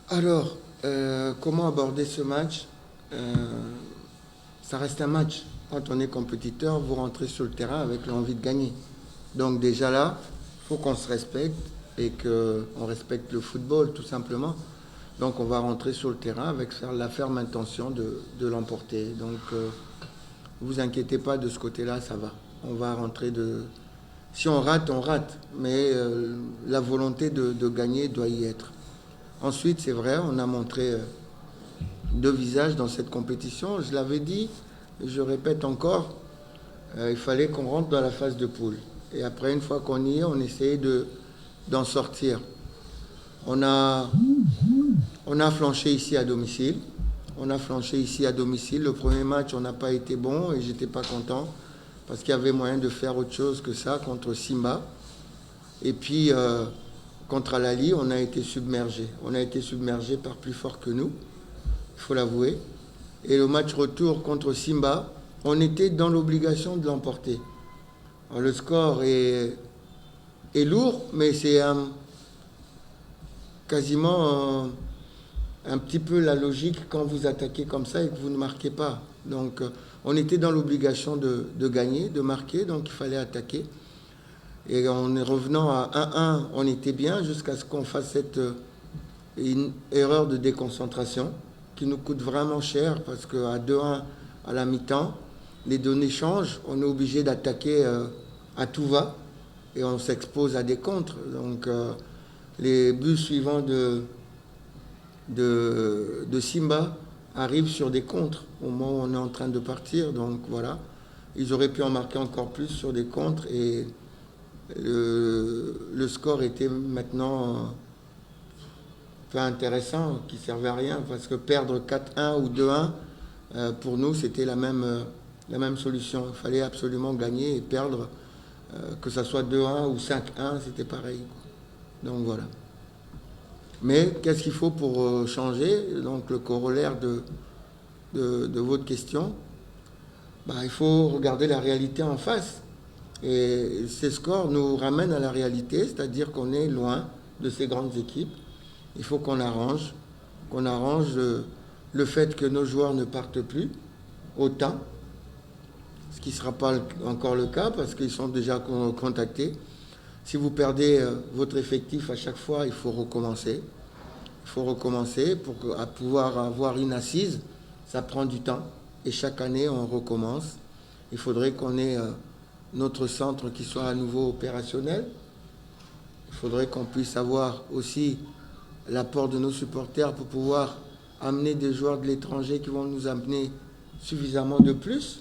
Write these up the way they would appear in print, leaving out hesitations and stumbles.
Alors, comment aborder ce match? Ça reste un match. Quand on est compétiteur, vous rentrez sur le terrain avec l'envie de gagner. Donc déjà là, il faut qu'on se respecte et qu'on respecte le football tout simplement. Donc on va rentrer sur le terrain avec la ferme intention de l'emporter. Donc vous inquiétez pas de ce côté-là, ça va. On va rentrer de... Si on rate, on rate. Mais la volonté de gagner doit y être. Ensuite, c'est vrai, on a montré deux visages dans cette compétition. Je l'avais dit, je répète encore, il fallait qu'on rentre dans la phase de poule. Et après, une fois qu'on y est, on essayait d'en sortir. On a flanché ici à domicile. On a flanché ici à domicile. Le premier match, on n'a pas été bon et j'étais pas content parce qu'il y avait moyen de faire autre chose que ça contre Simba. Et puis, contre Al-Ahly, on a été submergé. On a été submergé par plus fort que nous, il faut l'avouer. Et le match retour contre Simba, on était dans l'obligation de l'emporter. Alors, le score est lourd, mais c'est quasiment un petit peu la logique quand vous attaquez comme ça et que vous ne marquez pas. Donc, on était dans l'obligation de gagner, de marquer, donc il fallait attaquer. Et en revenant à 1-1, on était bien jusqu'à ce qu'on fasse cette une erreur de déconcentration qui nous coûte vraiment cher parce qu'à 2-1 à la mi-temps, les données changent. On est obligé d'attaquer à tout va et on s'expose à des contres. Donc les buts suivants de Simba arrivent sur des contres au moment où on est en train de partir. Donc voilà, ils auraient pu en marquer encore plus sur des contres et le score était maintenant pas intéressant, qui servait à rien, parce que perdre 4-1 ou 2-1, pour nous, c'était la même solution. Il fallait absolument gagner et perdre, que ça soit 2-1 ou 5-1, c'était pareil. Donc voilà. Mais qu'est-ce qu'il faut pour changer? Donc le corollaire de votre question, il faut regarder la réalité en face. Et ces scores nous ramènent à la réalité, c'est-à-dire qu'on est loin de ces grandes équipes. Il faut qu'on arrange le fait que nos joueurs ne partent plus autant, ce qui ne sera pas encore le cas parce qu'ils sont déjà contactés. Si vous perdez votre effectif à chaque fois, il faut recommencer. Il faut recommencer pour pouvoir avoir une assise. Ça prend du temps et chaque année, on recommence. Il faudrait qu'on ait notre centre qui soit à nouveau opérationnel. Il faudrait qu'on puisse avoir aussi l'apport de nos supporters pour pouvoir amener des joueurs de l'étranger qui vont nous amener suffisamment de plus.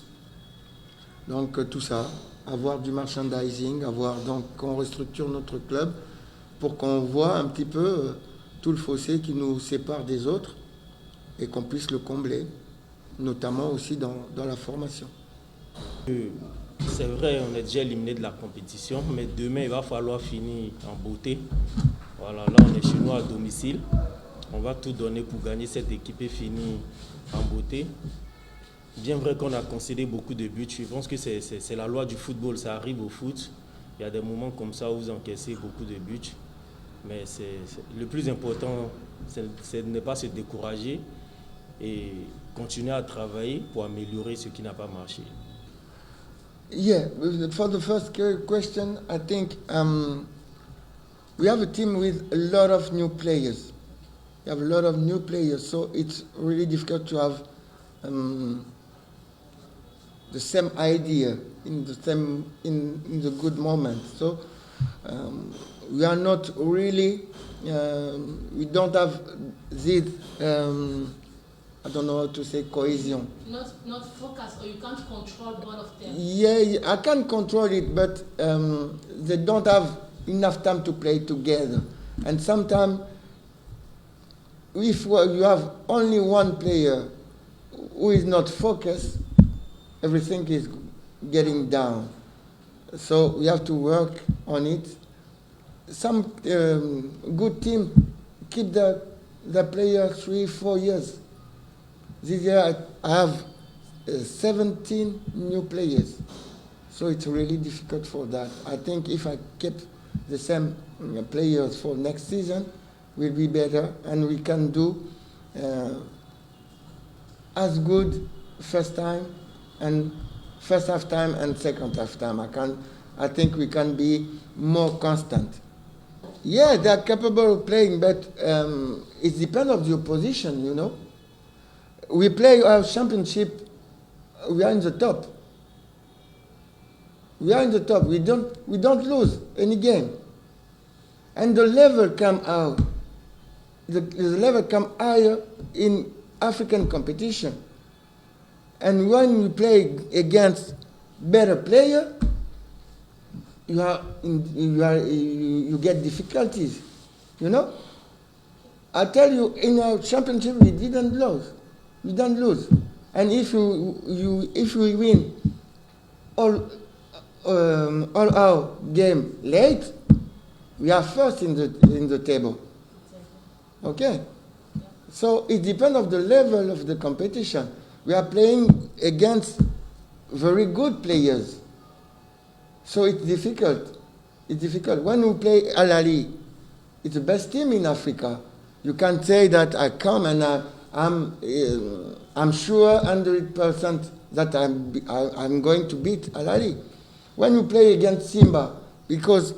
Donc tout ça, avoir du merchandising, donc qu'on restructure notre club pour qu'on voit un petit peu tout le fossé qui nous sépare des autres et qu'on puisse le combler, notamment aussi dans la formation. C'est vrai, on est déjà éliminé de la compétition, mais demain, il va falloir finir en beauté. Voilà, là, on est chez nous à domicile. On va tout donner pour gagner cette équipe et finir en beauté. Bien vrai qu'on a concédé beaucoup de buts. Je pense que c'est la loi du football. Ça arrive au foot. Il y a des moments comme ça où vous encaissez beaucoup de buts. Mais le plus important, c'est de ne pas se décourager et continuer à travailler pour améliorer ce qui n'a pas marché. Yeah, for the first question, I think we have a team with a lot of new players. We have a lot of new players, so it's really difficult to have the same idea in the good moment. So we are not really, we don't have this. I don't know how to say cohesion. Not focus, or you can't control one of them. Yeah, I can control it, but they don't have enough time to play together. And sometimes, if you have only one player who is not focused, everything is getting down. So we have to work on it. Some good team keep the player 3-4 years. This year I have 17 new players, so it's really difficult for that. I think if I kept the same players for next season, will be better, and we can do as good first time and first half time and second half time. I think we can be more constant. Yeah, they are capable of playing, but it depends on the opposition, you know. We play our championship, we are in the top. We are in the top. We don't lose any game. And the level come out. The level come higher in African competition. And when you play against better player, you get difficulties, you know. I tell you, in our championship we didn't lose. We don't lose. And if we win all our game late, we are first in the table. Okay? So it depends on the level of the competition. We are playing against very good players. So it's difficult. It's difficult. When we play Al Ahly, it's the best team in Africa. You can't say that I come and I'm sure 100% that I'm going to beat Al Ahly. When you play against Simba, because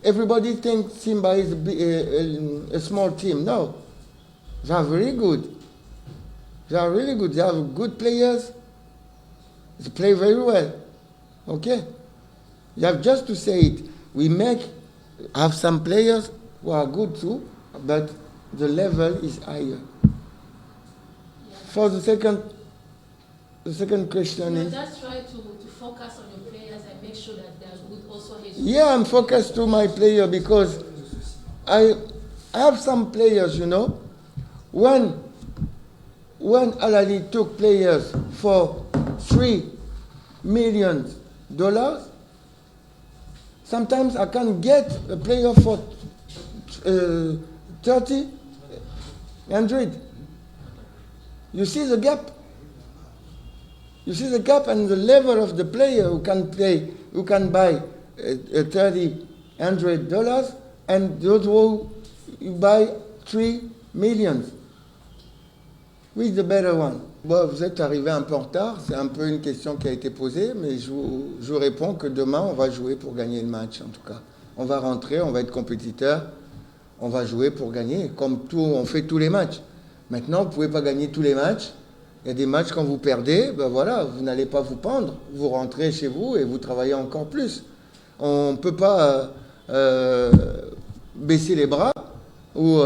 everybody thinks Simba is a small team. No, they are very good. They are really good. They have good players. They play very well. Okay? You have just to say it. We have some players who are good too, but the level is higher. For the second question is... Just try to focus on your players and make sure that they are good also. Yeah, I'm focused to my player because I have some players, you know. When Al Ahly took players for $3 million, sometimes I can get a player for 30, 100. You see the gap? You see the gap and the level of the player who can buy $30, $100, and those who buy 3 million. Which is the better one? Bon, vous êtes arrivé un peu en retard, c'est un peu une question qui a été posée, mais je vous réponds que demain, on va jouer pour gagner le match, en tout cas. On va rentrer, on va être compétiteur, on va jouer pour gagner, comme on fait tous les matchs. Maintenant, vous ne pouvez pas gagner tous les matchs. Il y a des matchs, quand vous perdez, ben voilà, vous n'allez pas vous pendre. Vous rentrez chez vous et vous travaillez encore plus. On ne peut pas baisser les bras ou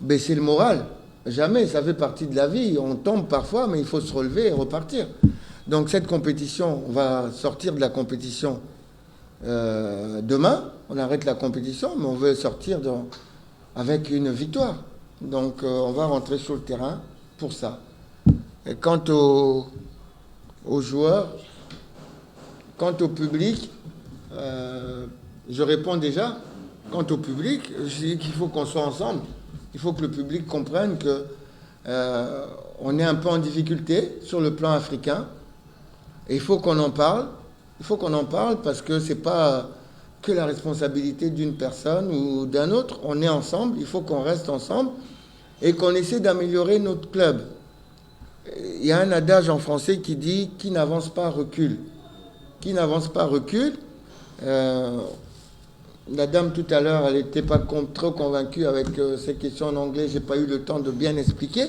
baisser le moral. Jamais, ça fait partie de la vie. On tombe parfois, mais il faut se relever et repartir. Donc cette compétition, on va sortir de la compétition demain. On arrête la compétition, mais on veut sortir avec une victoire. Donc on va rentrer sur le terrain pour ça. Et quant aux joueurs, quant au public, je réponds déjà. Quant au public, je dis qu'il faut qu'on soit ensemble. Il faut que le public comprenne qu'on est un peu en difficulté sur le plan africain. Et il faut qu'on en parle. Il faut qu'on en parle parce que ce n'est pas que la responsabilité d'une personne ou d'un autre. On est ensemble, il faut qu'on reste ensemble et qu'on essaie d'améliorer notre club. Il y a un adage en français qui dit « qui n'avance pas recule ». Qui n'avance pas recule. La dame tout à l'heure, elle n'était pas trop convaincue avec ces questions en anglais. Je n'ai pas eu le temps de bien expliquer.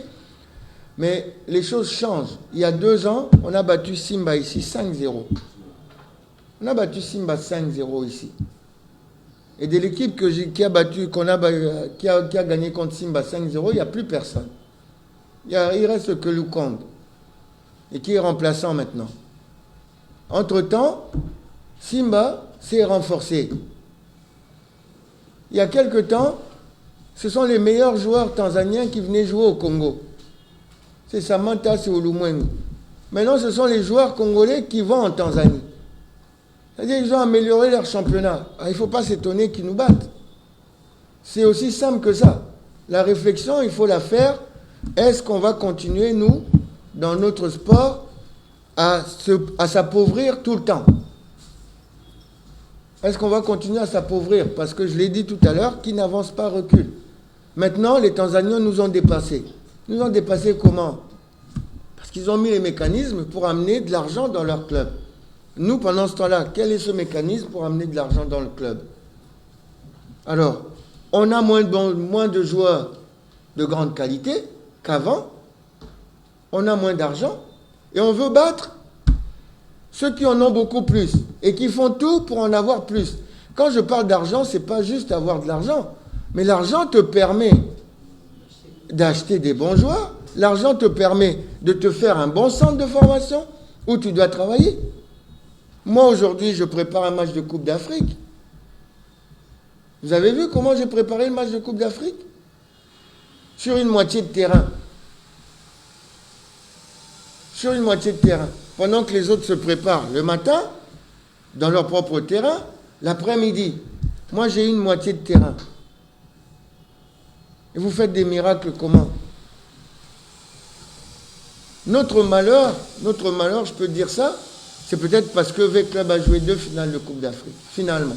Mais les choses changent. Il y a 2 ans, on a battu Simba ici 5-0. On a battu Simba 5-0 ici. Et de l'équipe qui a gagné contre Simba 5-0, il n'y a plus personne. Il reste que Lukonde. Et qui est remplaçant maintenant. Entre-temps, Simba s'est renforcé. Il y a quelque temps, ce sont les meilleurs joueurs tanzaniens qui venaient jouer au Congo. C'est Samantha, c'est Olumwengu. Maintenant, ce sont les joueurs congolais qui vont en Tanzanie. C'est-à-dire qu'ils ont amélioré leur championnat. Alors, il ne faut pas s'étonner qu'ils nous battent. C'est aussi simple que ça. La réflexion, il faut la faire. Est-ce qu'on va continuer, nous, dans notre sport, à s'appauvrir tout le temps? Est-ce qu'on va continuer à s'appauvrir? Parce que je l'ai dit tout à l'heure, qui n'avance pas recule. Maintenant, les Tanzaniens nous ont dépassés. Nous ont dépassés comment? Parce qu'ils ont mis les mécanismes pour amener de l'argent dans leur club. Nous, pendant ce temps-là, quel est ce mécanisme pour amener de l'argent dans le club? Alors, on a moins de joueurs de grande qualité qu'avant. On a moins d'argent. Et on veut battre ceux qui en ont beaucoup plus et qui font tout pour en avoir plus. Quand je parle d'argent, ce n'est pas juste avoir de l'argent. Mais l'argent te permet d'acheter des bons joueurs. L'argent te permet de te faire un bon centre de formation où tu dois travailler. Moi, aujourd'hui, je prépare un match de Coupe d'Afrique. Vous avez vu comment j'ai préparé le match de Coupe d'Afrique? Sur une moitié de terrain. Sur une moitié de terrain. Pendant que les autres se préparent le matin, dans leur propre terrain, l'après-midi. Moi, j'ai une moitié de terrain. Et vous faites des miracles comment? Notre malheur, je peux dire ça, c'est peut-être parce que V-Club a joué 2 finales de Coupe d'Afrique, finalement.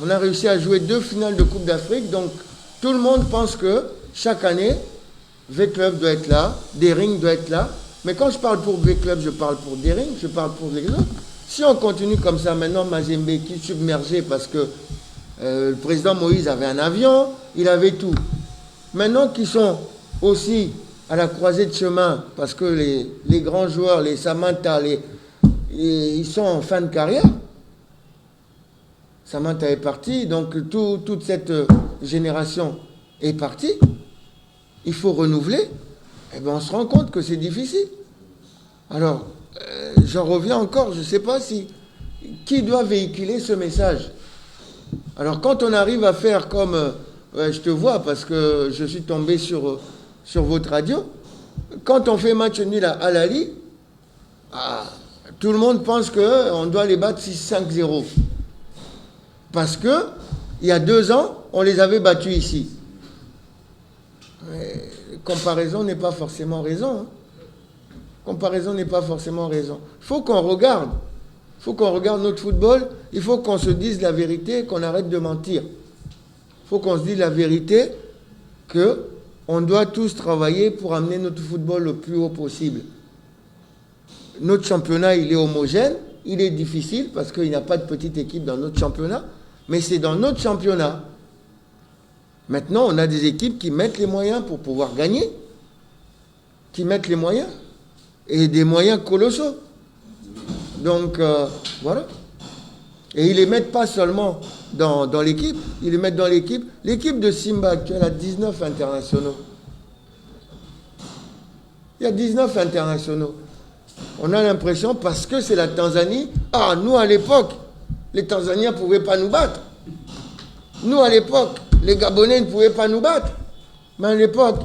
On a réussi à jouer 2 finales de Coupe d'Afrique, donc tout le monde pense que chaque année, V-Club doit être là, Dering doit être là. Mais quand je parle pour V-Club, je parle pour Dering, je parle pour les autres. Si on continue comme ça, maintenant, Mazembe qui est submergé parce que le président Moïse avait un avion, il avait tout. Maintenant qu'ils sont aussi à la croisée de chemin, parce que les grands joueurs, les Samantha, ils sont en fin de carrière. Samantha est parti, donc toute cette génération est partie. Il faut renouveler. Eh bien, on se rend compte que c'est difficile. Alors, j'en reviens encore, je ne sais pas qui doit véhiculer ce message. Alors, quand on arrive à faire comme... je te vois parce que je suis tombé sur votre radio. Quand on fait match nul à Al-Ahly, tout le monde pense qu'on doit les battre 6-5-0. Parce que, il y a 2 ans, on les avait battus ici. Mais, comparaison n'est pas forcément raison. Hein. Comparaison n'est pas forcément raison. Il faut qu'on regarde. Il faut qu'on regarde notre football. Il faut qu'on se dise la vérité, qu'on arrête de mentir. Il faut qu'on se dise la vérité, qu'on doit tous travailler pour amener notre football le plus haut possible. Notre championnat, il est homogène. Il est difficile parce qu'il n'y a pas de petite équipe dans notre championnat. Mais c'est dans notre championnat. Maintenant, on a des équipes qui mettent les moyens pour pouvoir gagner. Qui mettent les moyens. Et des moyens colossaux. Donc, voilà. Et ils ne les mettent pas seulement dans l'équipe. Ils les mettent dans l'équipe. L'équipe de Simba actuelle a 19 internationaux. Il y a 19 internationaux. On a l'impression, parce que c'est la Tanzanie, nous à l'époque, les Tanzaniens ne pouvaient pas nous battre. Nous à l'époque, les Gabonais ne pouvaient pas nous battre. Mais à l'époque,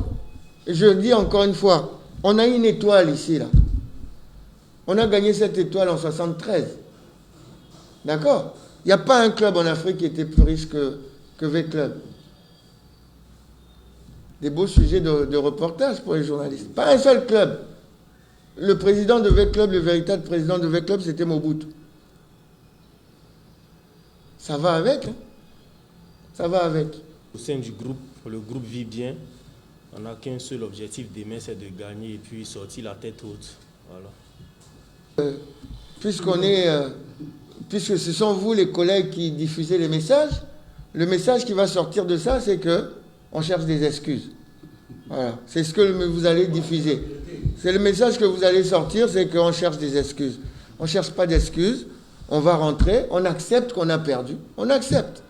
je le dis encore une fois, on a une étoile ici, là. On a gagné cette étoile en 73. D'accord? Il n'y a pas un club en Afrique qui était plus riche que V-Club. Des beaux sujets de reportage pour les journalistes. Pas un seul club. Le président de V-Club, le véritable président de V-Club, c'était Mobutu. Ça va avec, hein? Ça va avec. Au sein du groupe, le groupe vit bien. On n'a qu'un seul objectif demain, c'est de gagner et puis sortir la tête haute. Voilà. Puisque ce sont vous, les collègues, qui diffusez les messages, le message qui va sortir de ça, c'est qu'on cherche des excuses. Voilà. C'est ce que vous allez diffuser. C'est le message que vous allez sortir, c'est qu'on cherche des excuses. On ne cherche pas d'excuses. On va rentrer, on accepte qu'on a perdu. On accepte.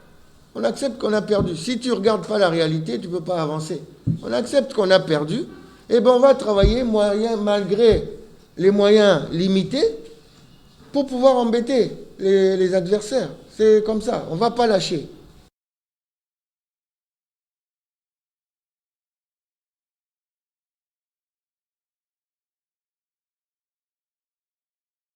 On accepte qu'on a perdu. Si tu ne regardes pas la réalité, tu ne peux pas avancer. On accepte qu'on a perdu. Et bien, on va travailler malgré les moyens limités pour pouvoir embêter les adversaires. C'est comme ça. On ne va pas lâcher.